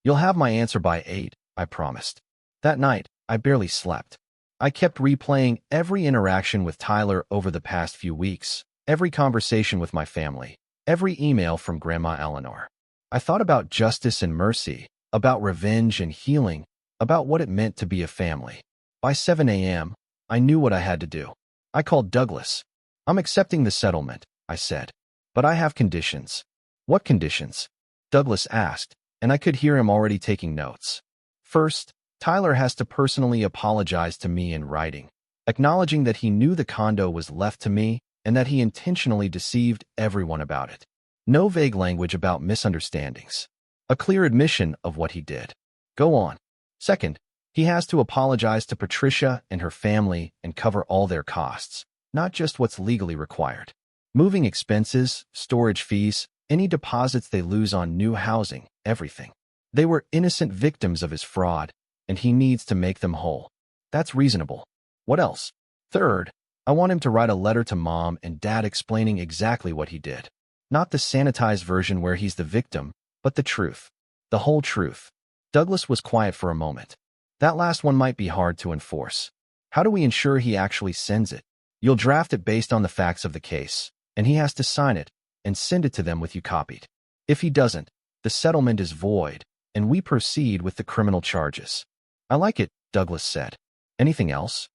You'll have my answer by 8, I promised. That night, I barely slept. I kept replaying every interaction with Tyler over the past few weeks, every conversation with my family, every email from Grandma Eleanor. I thought about justice and mercy, about revenge and healing, about what it meant to be a family. By 7 a.m., I knew what I had to do. I called Douglas. I'm accepting the settlement, I said. But I have conditions. What conditions? Douglas asked, and I could hear him already taking notes. First, Tyler has to personally apologize to me in writing, acknowledging that he knew the condo was left to me and that he intentionally deceived everyone about it. No vague language about misunderstandings. A clear admission of what he did. Go on. Second, he has to apologize to Patricia and her family and cover all their costs, not just what's legally required. Moving expenses, storage fees, any deposits they lose on new housing, everything. They were innocent victims of his fraud, and he needs to make them whole. That's reasonable. What else? Third, I want him to write a letter to Mom and Dad explaining exactly what he did. Not the sanitized version where he's the victim, but the truth. The whole truth. Douglas was quiet for a moment. That last one might be hard to enforce. How do we ensure he actually sends it? You'll draft it based on the facts of the case, and he has to sign it and send it to them with you copied. If he doesn't, the settlement is void, and we proceed with the criminal charges. I like it, Douglas said. Anything else?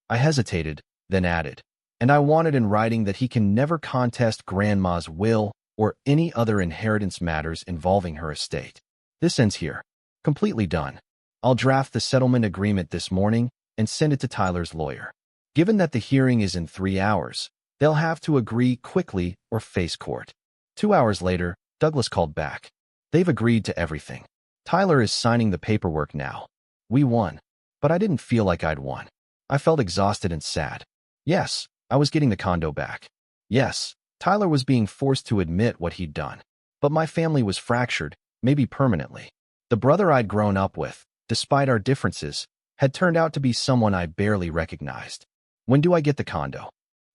I hesitated, then added, and I wanted in writing that he can never contest Grandma's will or any other inheritance matters involving her estate. This ends here. Completely done. I'll draft the settlement agreement this morning and send it to Tyler's lawyer. Given that the hearing is in 3 hours, they'll have to agree quickly or face court. 2 hours later, Douglas called back. They've agreed to everything. Tyler is signing the paperwork now. We won. But I didn't feel like I'd won. I felt exhausted and sad. Yes, I was getting the condo back. Yes, Tyler was being forced to admit what he'd done. But my family was fractured, maybe permanently. The brother I'd grown up with, despite our differences, had turned out to be someone I barely recognized. When do I get the condo?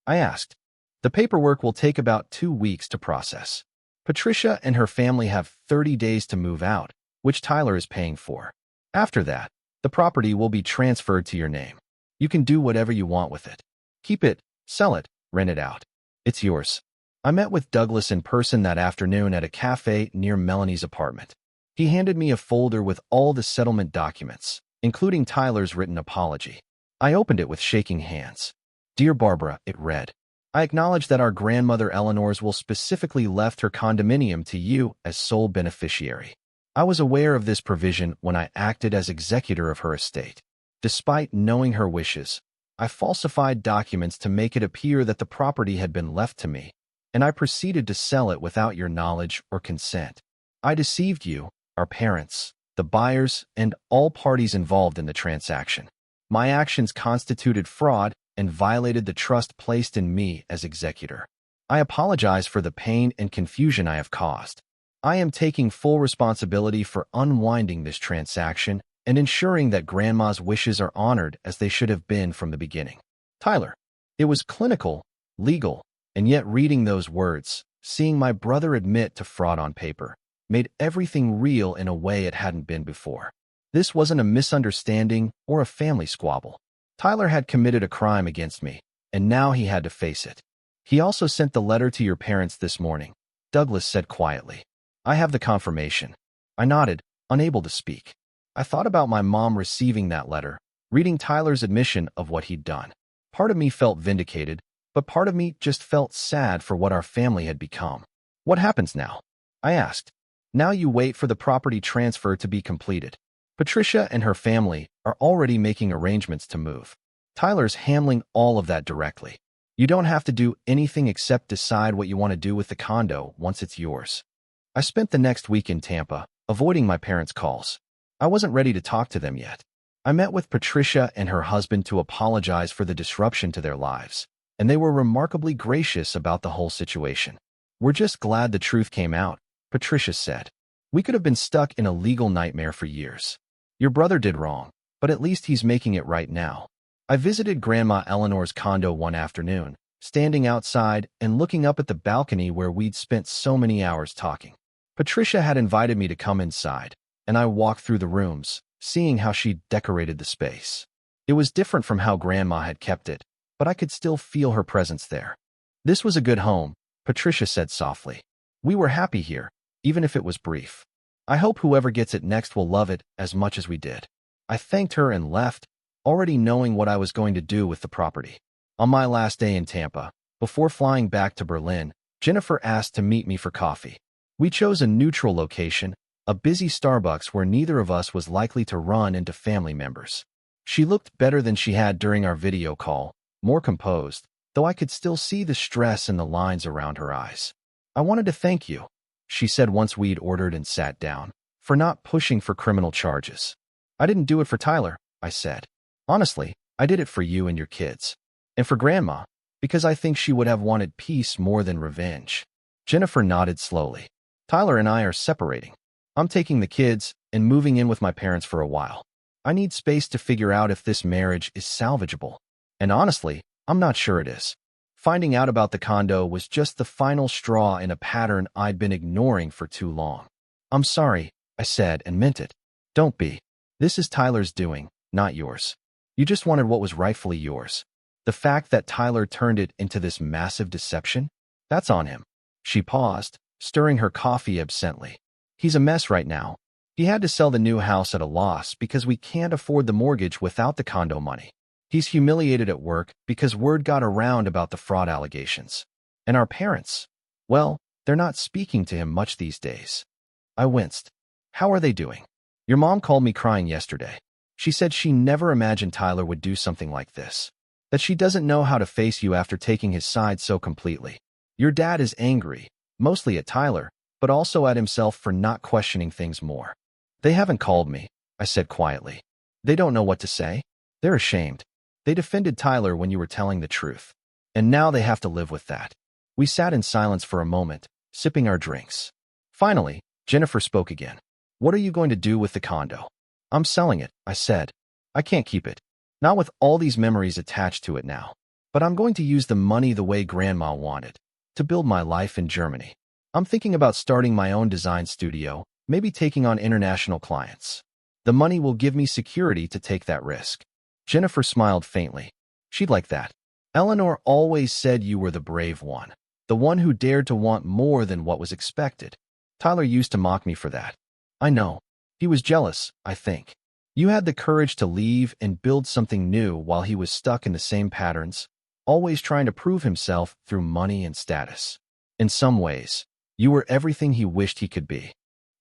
I asked. The paperwork will take about 2 weeks to process. Patricia and her family have 30 days to move out, which Tyler is paying for. After that, the property will be transferred to your name. You can do whatever you want with it. Keep it, sell it, rent it out. It's yours. I met with Douglas in person that afternoon at a cafe near Melanie's apartment. He handed me a folder with all the settlement documents, including Tyler's written apology. I opened it with shaking hands. Dear Barbara, it read, I acknowledge that our grandmother Eleanor's will specifically left her condominium to you as sole beneficiary. I was aware of this provision when I acted as executor of her estate. Despite knowing her wishes, I falsified documents to make it appear that the property had been left to me, and I proceeded to sell it without your knowledge or consent. I deceived you, our parents, the buyers, and all parties involved in the transaction. My actions constituted fraud and violated the trust placed in me as executor. I apologize for the pain and confusion I have caused. I am taking full responsibility for unwinding this transaction and ensuring that Grandma's wishes are honored as they should have been from the beginning. Tyler. It was clinical, legal, and yet reading those words, seeing my brother admit to fraud on paper, made everything real in a way it hadn't been before. This wasn't a misunderstanding or a family squabble. Tyler had committed a crime against me, and now he had to face it. He also sent the letter to your parents this morning, Douglas said quietly. I have the confirmation. I nodded, unable to speak. I thought about my mom receiving that letter, reading Tyler's admission of what he'd done. Part of me felt vindicated, but part of me just felt sad for what our family had become. What happens now? I asked. Now you wait for the property transfer to be completed. Patricia and her family are already making arrangements to move. Tyler's handling all of that directly. You don't have to do anything except decide what you want to do with the condo once it's yours. I spent the next week in Tampa, avoiding my parents' calls. I wasn't ready to talk to them yet. I met with Patricia and her husband to apologize for the disruption to their lives, and they were remarkably gracious about the whole situation. We're just glad the truth came out, Patricia said. We could have been stuck in a legal nightmare for years. Your brother did wrong, but at least he's making it right now. I visited Grandma Eleanor's condo one afternoon, standing outside and looking up at the balcony where we'd spent so many hours talking. Patricia had invited me to come inside, and I walked through the rooms, seeing how she'd decorated the space. It was different from how Grandma had kept it, but I could still feel her presence there. This was a good home, Patricia said softly. We were happy here, even if it was brief. I hope whoever gets it next will love it as much as we did. I thanked her and left, already knowing what I was going to do with the property. On my last day in Tampa, before flying back to Berlin, Jennifer asked to meet me for coffee. We chose a neutral location, a busy Starbucks where neither of us was likely to run into family members. She looked better than she had during our video call, more composed, though I could still see the stress in the lines around her eyes. I wanted to thank you, she said once we'd ordered and sat down, for not pushing for criminal charges. I didn't do it for Tyler, I said. Honestly, I did it for you and your kids. And for Grandma, because I think she would have wanted peace more than revenge. Jennifer nodded slowly. Tyler and I are separating. I'm taking the kids and moving in with my parents for a while. I need space to figure out if this marriage is salvageable. And honestly, I'm not sure it is. Finding out about the condo was just the final straw in a pattern I'd been ignoring for too long. I'm sorry, I said and meant it. Don't be. This is Tyler's doing, not yours. You just wanted what was rightfully yours. The fact that Tyler turned it into this massive deception? That's on him. She paused, stirring her coffee absently. He's a mess right now. He had to sell the new house at a loss because we can't afford the mortgage without the condo money. He's humiliated at work because word got around about the fraud allegations. And our parents? Well, they're not speaking to him much these days. I winced. How are they doing? Your mom called me crying yesterday. She said she never imagined Tyler would do something like this. That she doesn't know how to face you after taking his side so completely. Your dad is angry, mostly at Tyler, but also at himself for not questioning things more. They haven't called me, I said quietly. They don't know what to say. They're ashamed. They defended Tyler when you were telling the truth. And now they have to live with that. We sat in silence for a moment, sipping our drinks. Finally, Jennifer spoke again. What are you going to do with the condo? I'm selling it, I said. I can't keep it. Not with all these memories attached to it now. But I'm going to use the money the way Grandma wanted, to build my life in Germany. I'm thinking about starting my own design studio, maybe taking on international clients. The money will give me security to take that risk. Jennifer smiled faintly. She'd like that. Eleanor always said you were the brave one, the one who dared to want more than what was expected. Tyler used to mock me for that. I know. He was jealous, I think. You had the courage to leave and build something new while he was stuck in the same patterns, always trying to prove himself through money and status. In some ways, you were everything he wished he could be.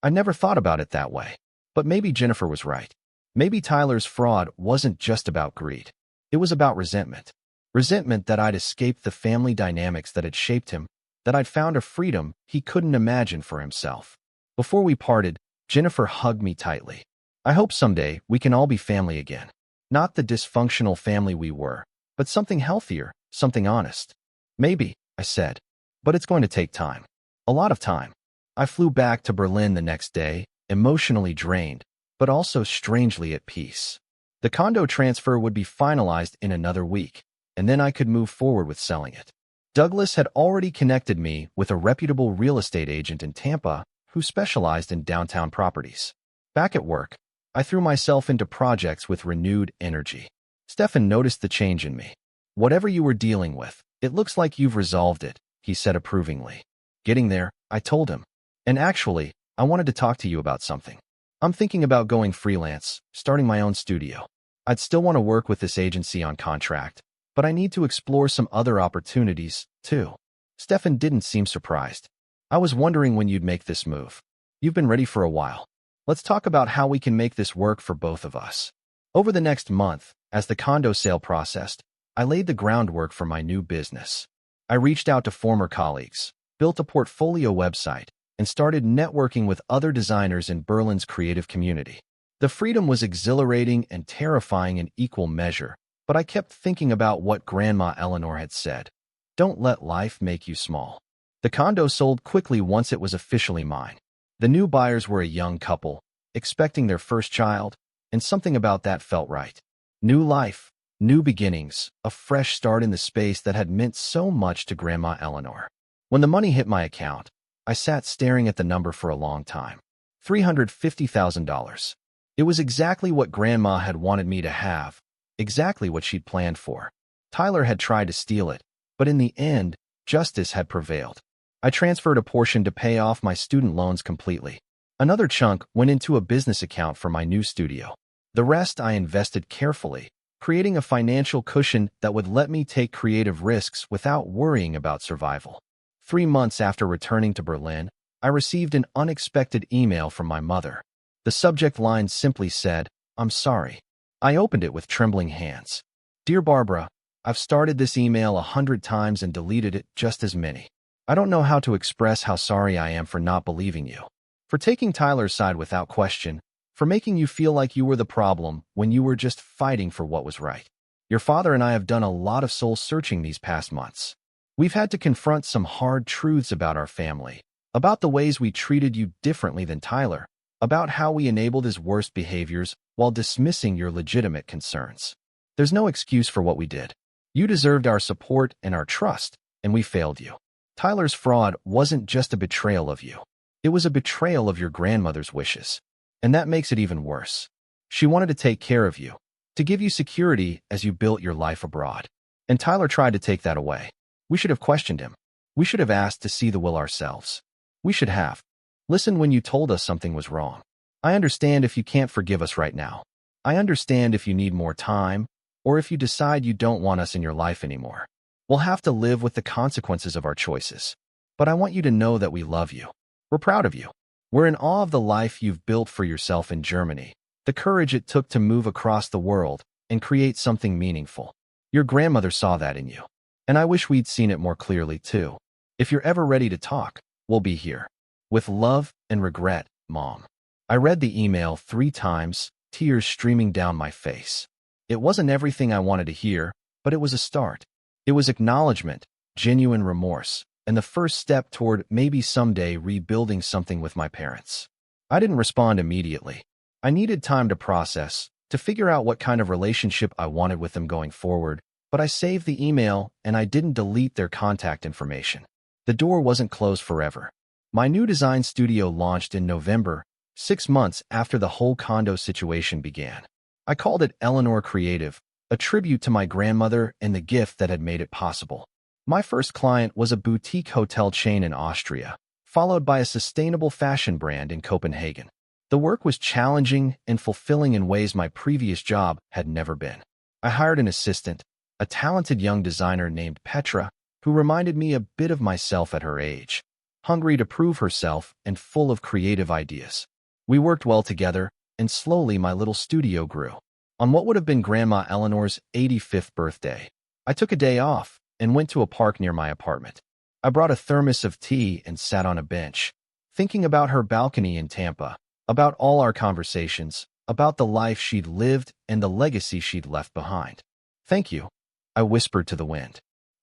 I never thought about it that way. But maybe Jennifer was right. Maybe Tyler's fraud wasn't just about greed. It was about resentment. Resentment that I'd escaped the family dynamics that had shaped him, that I'd found a freedom he couldn't imagine for himself. Before we parted, Jennifer hugged me tightly. I hope someday we can all be family again. Not the dysfunctional family we were, but something healthier, something honest. Maybe, I said, but it's going to take time. A lot of time. I flew back to Berlin the next day, emotionally drained, but also strangely at peace. The condo transfer would be finalized in another week, and then I could move forward with selling it. Douglas had already connected me with a reputable real estate agent in Tampa who specialized in downtown properties. Back at work, I threw myself into projects with renewed energy. Stefan noticed the change in me. Whatever you were dealing with, it looks like you've resolved it, he said approvingly. Getting there, I told him. And actually, I wanted to talk to you about something. I'm thinking about going freelance, starting my own studio. I'd still want to work with this agency on contract, but I need to explore some other opportunities, too. Stefan didn't seem surprised. I was wondering when you'd make this move. You've been ready for a while. Let's talk about how we can make this work for both of us. Over the next month, as the condo sale processed, I laid the groundwork for my new business. I reached out to former colleagues, built a portfolio website, and started networking with other designers in Berlin's creative community. The freedom was exhilarating and terrifying in equal measure, but I kept thinking about what Grandma Eleanor had said. Don't let life make you small. The condo sold quickly once it was officially mine. The new buyers were a young couple, expecting their first child, and something about that felt right. New life, new beginnings, a fresh start in the space that had meant so much to Grandma Eleanor. When the money hit my account, I sat staring at the number for a long time. $350,000. It was exactly what Grandma had wanted me to have, exactly what she'd planned for. Tyler had tried to steal it, but in the end, justice had prevailed. I transferred a portion to pay off my student loans completely. Another chunk went into a business account for my new studio. The rest I invested carefully, creating a financial cushion that would let me take creative risks without worrying about survival. 3 months after returning to Berlin, I received an unexpected email from my mother. The subject line simply said, "I'm sorry." I opened it with trembling hands. "Dear Barbara, I've started this email 100 times and deleted it just as many. I don't know how to express how sorry I am for not believing you, for taking Tyler's side without question, for making you feel like you were the problem when you were just fighting for what was right. Your father and I have done a lot of soul-searching these past months. We've had to confront some hard truths about our family, about the ways we treated you differently than Tyler, about how we enabled his worst behaviors while dismissing your legitimate concerns. There's no excuse for what we did. You deserved our support and our trust, and we failed you. Tyler's fraud wasn't just a betrayal of you. It was a betrayal of your grandmother's wishes. And that makes it even worse. She wanted to take care of you, to give you security as you built your life abroad. And Tyler tried to take that away. We should have questioned him. We should have asked to see the will ourselves. We should have. Listen when you told us something was wrong. I understand if you can't forgive us right now. I understand if you need more time, or if you decide you don't want us in your life anymore. We'll have to live with the consequences of our choices. But I want you to know that we love you. We're proud of you. We're in awe of the life you've built for yourself in Germany, the courage it took to move across the world and create something meaningful. Your grandmother saw that in you. And I wish we'd seen it more clearly, too. If you're ever ready to talk, we'll be here. With love and regret, Mom." I read the email 3 times, tears streaming down my face. It wasn't everything I wanted to hear, but it was a start. It was acknowledgement, genuine remorse, and the first step toward maybe someday rebuilding something with my parents. I didn't respond immediately. I needed time to process, to figure out what kind of relationship I wanted with them going forward, but I saved the email and I didn't delete their contact information. The door wasn't closed forever. My new design studio launched in November, 6 months after the whole condo situation began. I called it Eleanor Creative, a tribute to my grandmother and the gift that had made it possible. My first client was a boutique hotel chain in Austria, followed by a sustainable fashion brand in Copenhagen. The work was challenging and fulfilling in ways my previous job had never been. I hired an assistant, a talented young designer named Petra, who reminded me a bit of myself at her age, hungry to prove herself and full of creative ideas. We worked well together, and slowly my little studio grew. On what would have been Grandma Eleanor's 85th birthday, I took a day off and went to a park near my apartment. I brought a thermos of tea and sat on a bench, thinking about her balcony in Tampa, about all our conversations, about the life she'd lived and the legacy she'd left behind. Thank you, I whispered to the wind.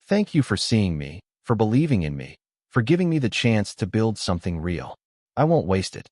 Thank you for seeing me, for believing in me, for giving me the chance to build something real. I won't waste it.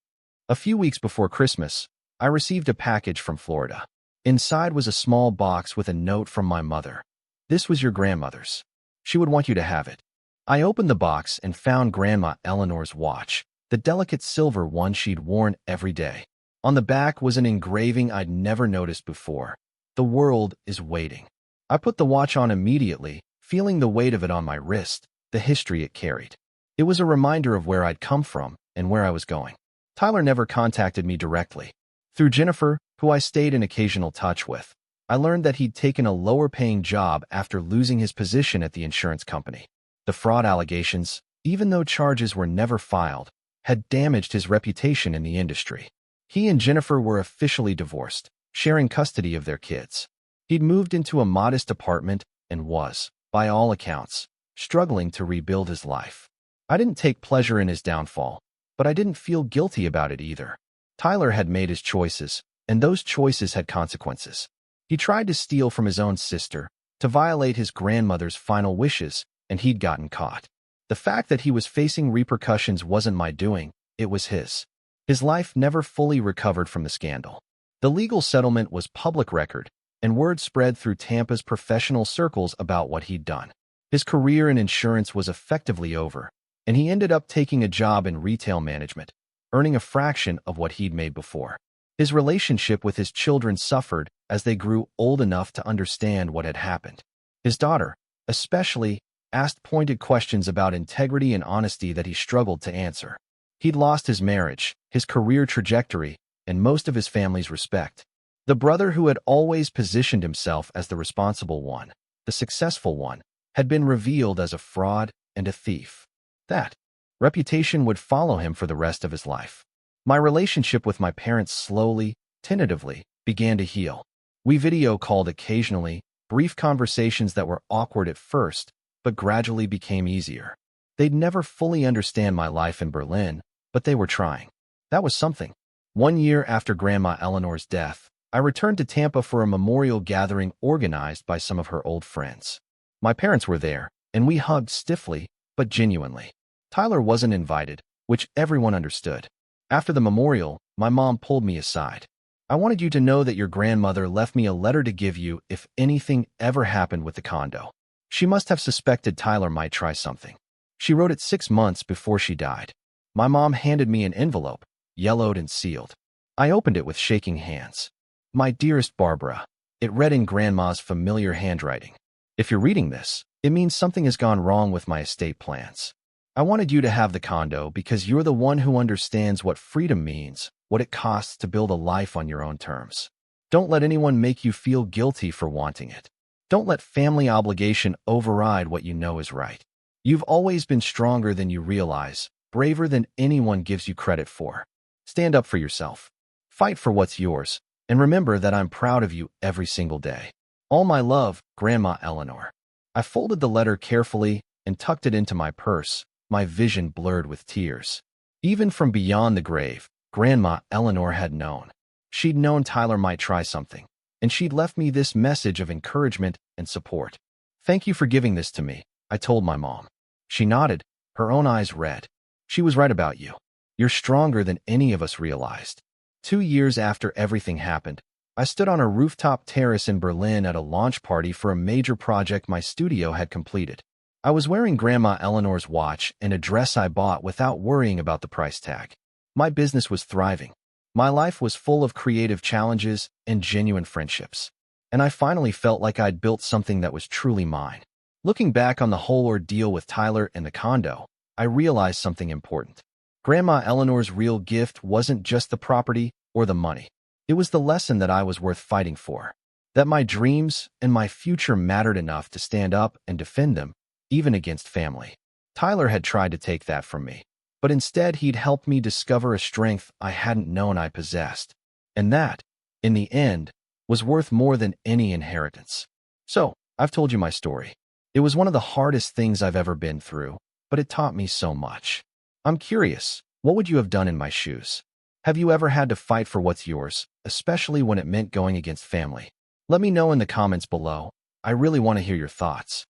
A few weeks before Christmas, I received a package from Florida. Inside was a small box with a note from my mother. This was your grandmother's. She would want you to have it. I opened the box and found Grandma Eleanor's watch, the delicate silver one she'd worn every day. On the back was an engraving I'd never noticed before. The world is waiting. I put the watch on immediately, feeling the weight of it on my wrist, the history it carried. It was a reminder of where I'd come from and where I was going. Tyler never contacted me directly. Through Jennifer, who I stayed in occasional touch with, I learned that he'd taken a lower-paying job after losing his position at the insurance company. The fraud allegations, even though charges were never filed, had damaged his reputation in the industry. He and Jennifer were officially divorced, sharing custody of their kids. He'd moved into a modest apartment and was, by all accounts, struggling to rebuild his life. I didn't take pleasure in his downfall, but I didn't feel guilty about it either. Tyler had made his choices, and those choices had consequences. He tried to steal from his own sister, to violate his grandmother's final wishes, and he'd gotten caught. The fact that he was facing repercussions wasn't my doing, it was his. His life never fully recovered from the scandal. The legal settlement was public record, and word spread through Tampa's professional circles about what he'd done. His career in insurance was effectively over, and he ended up taking a job in retail management, earning a fraction of what he'd made before. His relationship with his children suffered as they grew old enough to understand what had happened. His daughter, especially, asked pointed questions about integrity and honesty that he struggled to answer. He'd lost his marriage, his career trajectory, and most of his family's respect. The brother who had always positioned himself as the responsible one, the successful one, had been revealed as a fraud and a thief. That reputation would follow him for the rest of his life. My relationship with my parents slowly, tentatively, began to heal. We video called occasionally, brief conversations that were awkward at first, but gradually became easier. They'd never fully understand my life in Berlin, but they were trying. That was something. 1 year after Grandma Eleanor's death, I returned to Tampa for a memorial gathering organized by some of her old friends. My parents were there, and we hugged stiffly, but genuinely. Tyler wasn't invited, which everyone understood. After the memorial, my mom pulled me aside. I wanted you to know that your grandmother left me a letter to give you if anything ever happened with the condo. She must have suspected Tyler might try something. She wrote it 6 months before she died. My mom handed me an envelope, yellowed and sealed. I opened it with shaking hands. My dearest Barbara, it read in Grandma's familiar handwriting. If you're reading this, it means something has gone wrong with my estate plans. I wanted you to have the condo because you're the one who understands what freedom means, what it costs to build a life on your own terms. Don't let anyone make you feel guilty for wanting it. Don't let family obligation override what you know is right. You've always been stronger than you realize, braver than anyone gives you credit for. Stand up for yourself. Fight for what's yours, and remember that I'm proud of you every single day. All my love, Grandma Eleanor. I folded the letter carefully and tucked it into my purse, my vision blurred with tears. Even from beyond the grave, Grandma Eleanor had known. She'd known Tyler might try something, and she'd left me this message of encouragement and support. Thank you for giving this to me, I told my mom. She nodded, her own eyes red. She was right about you. You're stronger than any of us realized. 2 years after everything happened, I stood on a rooftop terrace in Berlin at a launch party for a major project my studio had completed. I was wearing Grandma Eleanor's watch and a dress I bought without worrying about the price tag. My business was thriving. My life was full of creative challenges and genuine friendships. And I finally felt like I'd built something that was truly mine. Looking back on the whole ordeal with Tyler and the condo, I realized something important. Grandma Eleanor's real gift wasn't just the property or the money. It was the lesson that I was worth fighting for. That my dreams and my future mattered enough to stand up and defend them, even against family. Tyler had tried to take that from me, but instead he'd helped me discover a strength I hadn't known I possessed. And that, in the end, was worth more than any inheritance. So, I've told you my story. It was one of the hardest things I've ever been through, but it taught me so much. I'm curious, what would you have done in my shoes? Have you ever had to fight for what's yours, especially when it meant going against family? Let me know in the comments below. I really want to hear your thoughts.